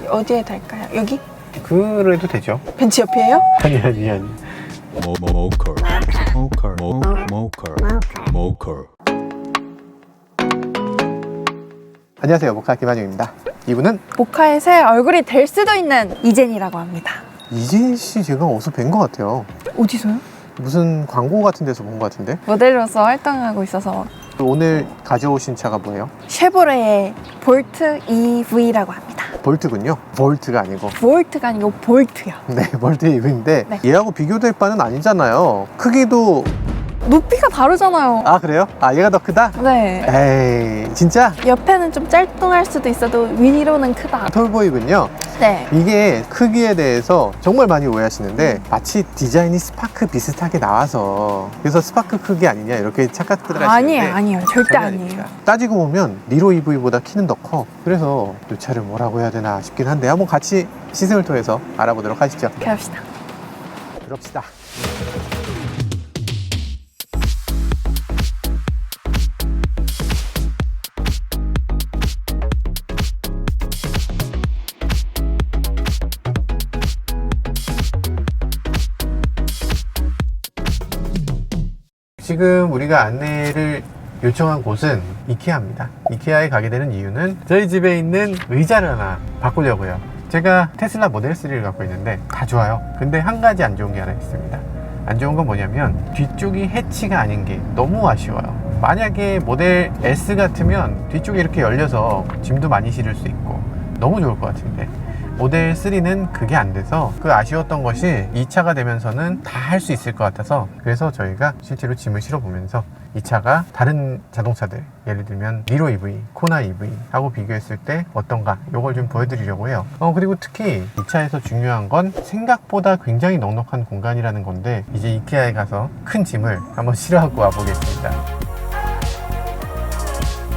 어디에 달까요? 여기? 그래도 되죠. 벤치 옆이에요? 아니. 안녕하세요, 모카 김한중입니다. 이분은 모카의 새 얼굴이 될 수도 있는 이젠이라고 합니다. 이진 씨 제가 어디서 뵌 것 같아요. 어디서요? 무슨 광고 같은 데서 본 것 같은데. 모델로서 활동하고 있어서. 오늘 가져오신 차가 뭐예요? 쉐보레의 볼트 EV라고 합니다. 볼트군요. 볼트가 아니고. 볼트가 아니고 볼트요. 네, 볼트 EV인데 네. 얘하고 비교될 바는 아니잖아요. 크기도. 높이가 다르잖아요. 아, 그래요? 아, 얘가 더 크다? 네. 에이, 진짜? 옆에는 좀 짤뚱할 수도 있어도 위로는 크다. 톨보이군요. 네. 이게 크기에 대해서 정말 많이 오해하시는데 마치 디자인이 스파크 비슷하게 나와서 그래서 스파크 크기 아니냐 이렇게 착각들 하시는데 아니에요. 절대 전혀 아니에요. 아닙니다. 따지고 보면 니로 EV보다 키는 더 커. 그래서 이 차를 뭐라고 해야 되나 싶긴 한데 한번 같이 시승을 통해서 알아보도록 하시죠. 이렇게 합시다. 그럽시다. 지금 우리가 안내를 요청한 곳은 이케아입니다. 이케아에 가게 되는 이유는 저희 집에 있는 의자를 하나 바꾸려고요. 제가 테슬라 모델 3를 갖고 있는데 다 좋아요. 근데 한 가지 안 좋은 게 하나 있습니다. 안 좋은 건 뭐냐면 뒤쪽이 해치가 아닌 게 너무 아쉬워요. 만약에 모델 S 같으면 뒤쪽이 이렇게 열려서 짐도 많이 실을 수 있고 너무 좋을 것 같은데 모델 3는 그게 안 돼서 그 아쉬웠던 것이 이 차가 되면서는 다 할 수 있을 것 같아서 그래서 저희가 실제로 짐을 실어 보면서 이 차가 다른 자동차들 예를 들면 니로 EV, 코나 EV 하고 비교했을 때 어떤가 요걸 좀 보여드리려고 해요. 그리고 특히 이 차에서 중요한 건 생각보다 굉장히 넉넉한 공간이라는 건데 이제 이케아에 가서 큰 짐을 한번 실어갖고 와보겠습니다.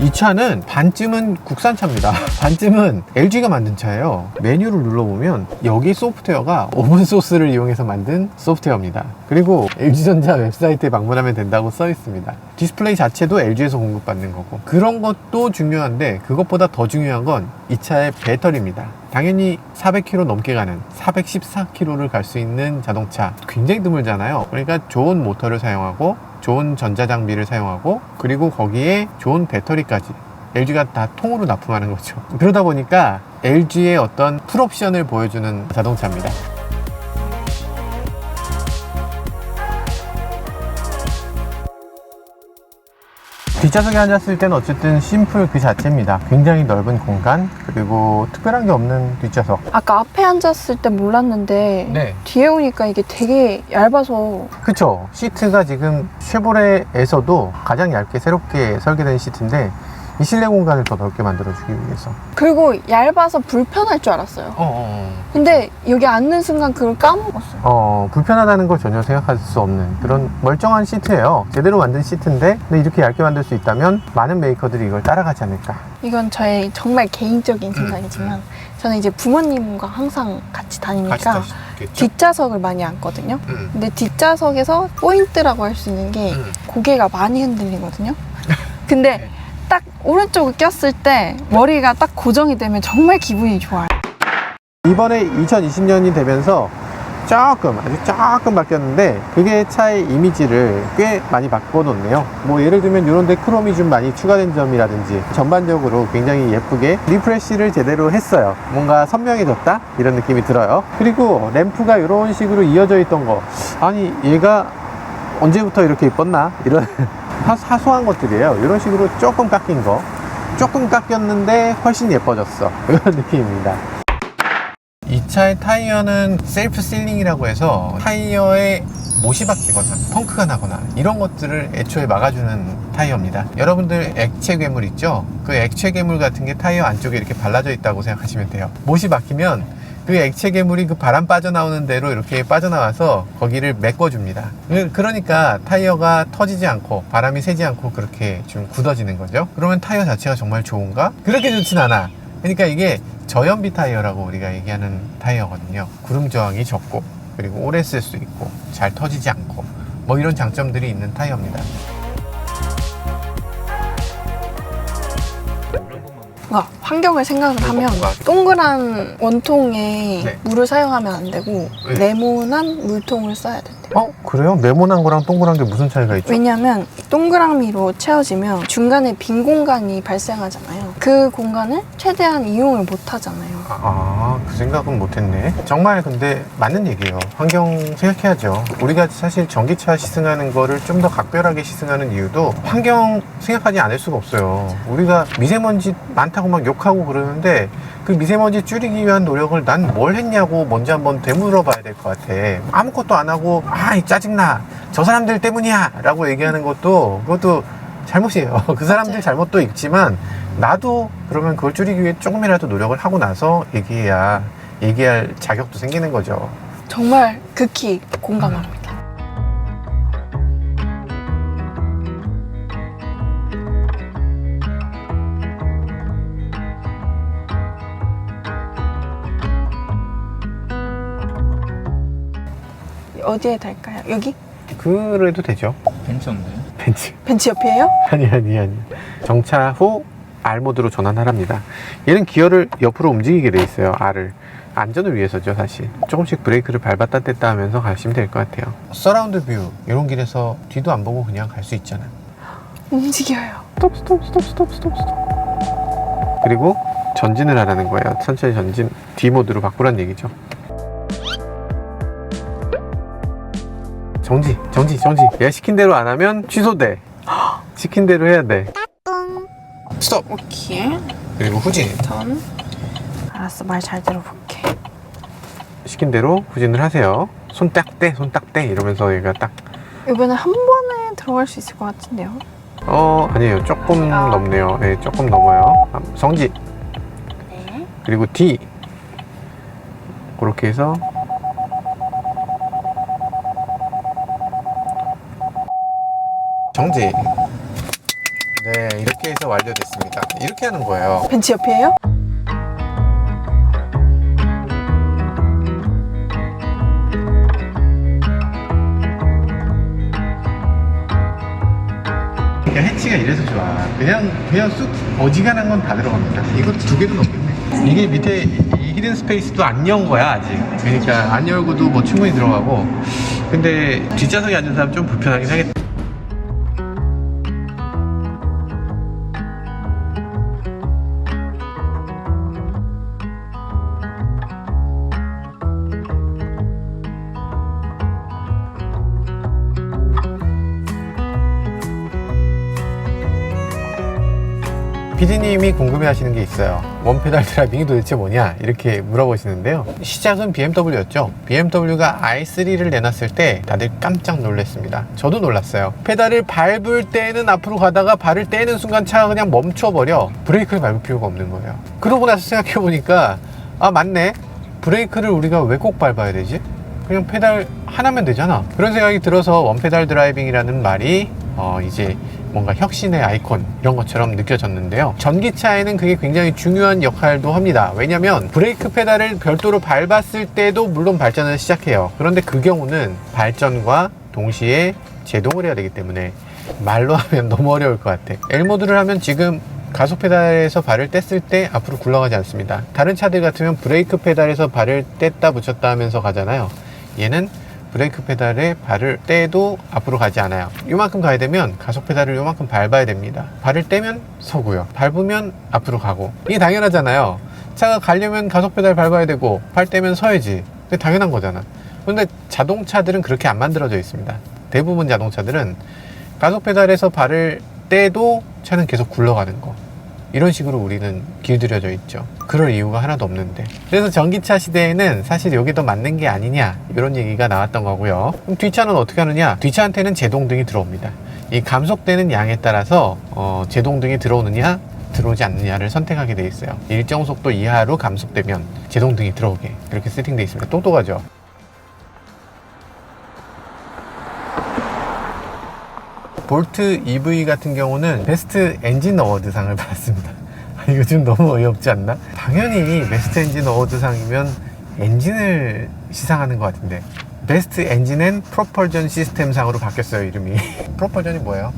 이 차는 반쯤은 국산차입니다. 반쯤은 LG가 만든 차예요. 메뉴를 눌러보면 여기 소프트웨어가 오븐소스를 이용해서 만든 소프트웨어입니다. 그리고 LG전자 웹사이트에 방문하면 된다고 써 있습니다. 디스플레이 자체도 LG에서 공급받는 거고 그런 것도 중요한데 그것보다 더 중요한 건 이 차의 배터리입니다. 당연히 400km 넘게 가는 414km를 갈 수 있는 자동차 굉장히 드물잖아요. 그러니까 좋은 모터를 사용하고 좋은 전자장비를 사용하고 그리고 거기에 좋은 배터리까지 LG가 다 통으로 납품하는 거죠. 그러다 보니까 LG의 어떤 풀옵션을 보여주는 자동차입니다. 뒷좌석에 앉았을 때는 어쨌든 심플 그 자체입니다. 굉장히 넓은 공간 그리고 특별한 게 없는 뒷좌석. 아까 앞에 앉았을 때 몰랐는데 네. 뒤에 오니까 이게 되게 얇아서 그쵸. 시트가 지금 쉐보레에서도 가장 얇게 새롭게 설계된 시트인데 이 실내 공간을 더 넓게 만들어주기 위해서. 그리고 얇아서 불편할 줄 알았어요. 근데 여기 앉는 순간 그걸 까먹었어요. 불편하다는 걸 전혀 생각할 수 없는 그런 멀쩡한 시트예요. 제대로 만든 시트인데 근데 이렇게 얇게 만들 수 있다면 많은 메이커들이 이걸 따라가지 않을까. 이건 저의 정말 개인적인 생각이지만 저는 이제 부모님과 항상 같이 다니니까 뒷좌석을 많이 앉거든요. 근데 뒷좌석에서 포인트라고 할 수 있는 게 고개가 많이 흔들리거든요. 근데 딱 오른쪽을 꼈을 때 머리가 딱 고정이 되면 정말 기분이 좋아요. 이번에 2020년이 되면서 아주 조금 바뀌었는데 그게 차의 이미지를 꽤 많이 바꿔놓네요. 뭐 예를 들면 이런데 크롬이 좀 많이 추가된 점이라든지 전반적으로 굉장히 예쁘게 리프레시를 제대로 했어요. 뭔가 선명해졌다 이런 느낌이 들어요. 그리고 램프가 이런 식으로 이어져 있던 거 아니 얘가 언제부터 이렇게 예뻤나 이런 사소한 것들이에요. 이런 식으로 조금 깎인 거 조금 깎였는데 훨씬 예뻐졌어 이런 느낌입니다. 이 차의 타이어는 셀프 실링이라고 해서 타이어에 못이 박히거나 펑크가 나거나 이런 것들을 애초에 막아주는 타이어입니다. 여러분들 액체 괴물 있죠? 그 액체 괴물 같은 게 타이어 안쪽에 이렇게 발라져 있다고 생각하시면 돼요. 못이 박히면 그 액체 괴물이 그 바람 빠져나오는 대로 이렇게 빠져나와서 거기를 메꿔줍니다. 그러니까 타이어가 터지지 않고 바람이 새지 않고 그렇게 좀 굳어지는 거죠. 그러면 타이어 자체가 정말 좋은가? 그렇게 좋진 않아. 그러니까 이게 저연비 타이어라고 우리가 얘기하는 타이어거든요. 구름 저항이 적고 그리고 오래 쓸 수 있고 잘 터지지 않고 뭐 이런 장점들이 있는 타이어입니다. 환경을 생각을 하면 동그란 원통에 네. 물을 사용하면 안 되고 네. 네모난 물통을 써야 된대요. 그래요? 네모난 거랑 동그란 게 무슨 차이가 있죠? 왜냐면 동그라미로 채워지면 중간에 빈 공간이 발생하잖아요. 그 공간을 최대한 이용을 못 하잖아요. 그 생각은 못했네. 정말 근데 맞는 얘기예요. 환경 생각해야죠. 우리가 사실 전기차 시승하는 거를 좀 더 각별하게 시승하는 이유도 환경 생각하지 않을 수가 없어요. 우리가 미세먼지 많다고 막 욕하고 그러는데 그 미세먼지 줄이기 위한 노력을 난 뭘 했냐고 먼저 한번 되물어 봐야 될 것 같아. 아무것도 안 하고 이 짜증나, 저 사람들 때문이야 라고 얘기하는 그것도 잘못이에요. 그 사람들 맞아요. 잘못도 있지만 나도 그러면 그걸 줄이기 위해 조금이라도 노력을 하고 나서 얘기할 자격도 생기는 거죠. 정말 극히 공감합니다. 어디에 달까요? 여기? 그래도 되죠. 벤츠인데. 벤츠 옆이에요? 아니 정차 후 R 모드로 전환하랍니다. 얘는 기어를 옆으로 움직이게 돼 있어요. R을 안전을 위해서죠. 사실 조금씩 브레이크를 밟았다 뗐다 하면서 가시면 될 것 같아요. 서라운드 뷰 이런 길에서 뒤도 안 보고 그냥 갈 수 있잖아. 움직여요. 스톱. 그리고 전진을 하라는 거예요. 천천히 전진 D 모드로 바꾸란 얘기죠. 정지. 내가 시킨 대로 안 하면 취소돼. 시킨 대로 해야 돼. 스톱. 오케이. 그리고 후진. 전 알았어. 말 잘 들어볼게. 시킨 대로 후진을 하세요. 손 딱 떼 이러면서 얘가 딱. 이번에 한 번에 들어갈 수 있을 것 같은데요? 아니에요. 조금 넘네요. 네, 조금 넘어요. 정지. 네. 그리고 D. 그렇게 해서 정지. 네, 이렇게 해서 완료됐습니다. 이렇게 하는 거예요. 벤츠 옆이에요? 그러니까 해치가 이래서 좋아. 그냥 쑥 어지간한 건 다 들어갑니다. 이것도 2개도 넘겠네. 이게 밑에 이 히든 스페이스도 안 연 거야 아직. 그러니까 안 열고도 뭐 충분히 들어가고. 근데 뒷좌석에 앉은 사람 좀 불편하긴 하겠다. PD님이 궁금해하시는 게 있어요. 원페달 드라이빙이 도대체 뭐냐 이렇게 물어보시는데요. 시작은 BMW였죠. BMW가 i3를 내놨을 때 다들 깜짝 놀랐습니다. 저도 놀랐어요. 페달을 밟을 때는 앞으로 가다가 발을 떼는 순간 차가 그냥 멈춰버려. 브레이크를 밟을 필요가 없는 거예요. 그러고 나서 생각해보니까 맞네. 브레이크를 우리가 왜 꼭 밟아야 되지? 그냥 페달 하나면 되잖아. 그런 생각이 들어서 원페달 드라이빙이라는 말이 이제 뭔가 혁신의 아이콘 이런 것처럼 느껴졌는데요. 전기차에는 그게 굉장히 중요한 역할도 합니다. 왜냐면 브레이크 페달을 별도로 밟았을 때도 물론 발전을 시작해요. 그런데 그 경우는 발전과 동시에 제동을 해야 되기 때문에 말로 하면 너무 어려울 것 같아. L 모드를 하면 지금 가속 페달에서 발을 뗐을 때 앞으로 굴러가지 않습니다. 다른 차들 같으면 브레이크 페달에서 발을 뗐다 붙였다 하면서 가잖아요. 얘는 브레이크 페달에 발을 떼도 앞으로 가지 않아요. 이만큼 가야 되면 가속 페달을 이만큼 밟아야 됩니다. 발을 떼면 서고요. 밟으면 앞으로 가고. 이게 당연하잖아요. 차가 가려면 가속 페달 밟아야 되고 발 떼면 서야지. 근데 당연한 거잖아. 근데 자동차들은 그렇게 안 만들어져 있습니다. 대부분 자동차들은 가속 페달에서 발을 떼도 차는 계속 굴러가는 거. 이런 식으로 우리는 길들여져 있죠. 그럴 이유가 하나도 없는데. 그래서 전기차 시대에는 사실 여기 더 맞는 게 아니냐 이런 얘기가 나왔던 거고요. 그럼 뒷차는 어떻게 하느냐? 뒷차한테는 제동등이 들어옵니다. 이 감속되는 양에 따라서 제동등이 들어오느냐 들어오지 않느냐를 선택하게 돼 있어요. 일정 속도 이하로 감속되면 제동등이 들어오게 이렇게 세팅돼 있습니다. 똑똑하죠? 볼트 EV 같은 경우는 베스트 엔진 어워드상을 받았습니다. 이거 좀 너무 어이없지 않나? 당연히 베스트 엔진 어워드상이면 엔진을 시상하는 것 같은데 베스트 엔진 앤 프로펄전 시스템 상으로 바뀌었어요. 이름이 프로펄전이 뭐예요?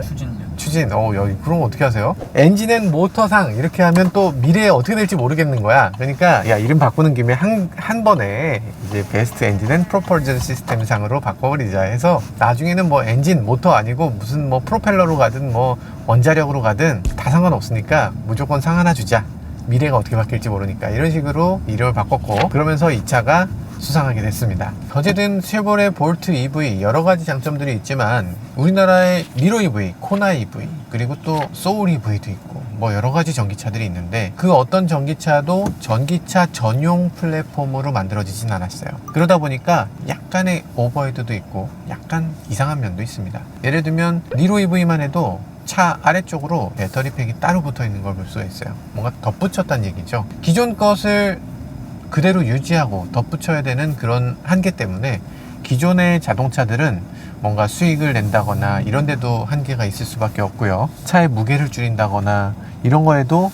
추진력. 수진, 여기 그런 거 어떻게 하세요? 엔진 앤 모터상 이렇게 하면 또 미래에 어떻게 될지 모르겠는 거야. 그러니까 야, 이름 바꾸는 김에 한 번에 이제 베스트 엔진 앤 프로펄전 시스템 상으로 바꿔버리자 해서 나중에는 뭐 엔진 모터 아니고 무슨 뭐 프로펠러로 가든 뭐 원자력으로 가든 다 상관없으니까 무조건 상 하나 주자. 미래가 어떻게 바뀔지 모르니까 이런 식으로 이름을 바꿨고, 그러면서 이 차가 수상하게 됐습니다. 어쨌든 쉐보레 볼트 EV 여러 가지 장점들이 있지만 우리나라의 미로 EV, 코나 EV, 그리고 또 소울 EV도 있고 뭐 여러 가지 전기차들이 있는데 그 어떤 전기차도 전기차 전용 플랫폼으로 만들어지진 않았어요. 그러다 보니까 약간의 오버헤드도 있고 약간 이상한 면도 있습니다. 예를 들면 미로 EV만 해도 차 아래쪽으로 배터리팩이 따로 붙어 있는 걸 볼 수가 있어요. 뭔가 덧붙였다는 얘기죠. 기존 것을 그대로 유지하고 덧붙여야 되는 그런 한계 때문에 기존의 자동차들은 뭔가 수익을 낸다거나 이런 데도 한계가 있을 수밖에 없고요. 차의 무게를 줄인다거나 이런 거에도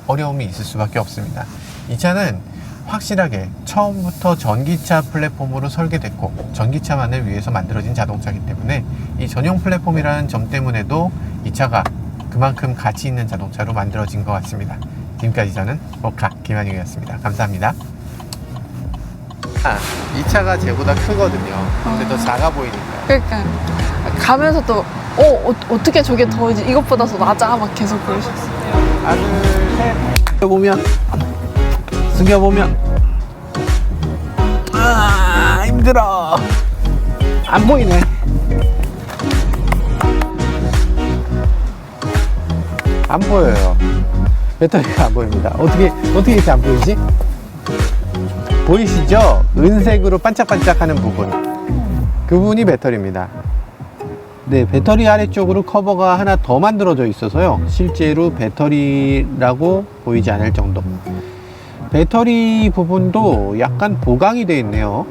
어려움이 있을 수밖에 없습니다. 이 차는 확실하게 처음부터 전기차 플랫폼으로 설계됐고 전기차만을 위해서 만들어진 자동차이기 때문에 이 전용 플랫폼이라는 점 때문에도 이 차가 그만큼 가치 있는 자동차로 만들어진 것 같습니다. 지금까지 저는 모카 김한용이었습니다. 감사합니다. 이 차가 쟤보다 크거든요. 근데 더 작아 보이니까. 그러니까 가면서 또 어떻게 저게 더 이것보다 더 낮아 막 계속 그러셨어요. 하나, 둘, 셋. 숙여보면 숙여보면 힘들어. 안 보이네. 안 보여요. 배터리가 안 보입니다. 어떻게 이렇게 안 보이지? 보이시죠? 은색으로 반짝반짝하는 부분, 그 부분이 배터리입니다. 네, 배터리 아래쪽으로 커버가 하나 더 만들어져 있어서요, 실제로 배터리라고 보이지 않을 정도. 배터리 부분도 약간 보강이 되어 있네요.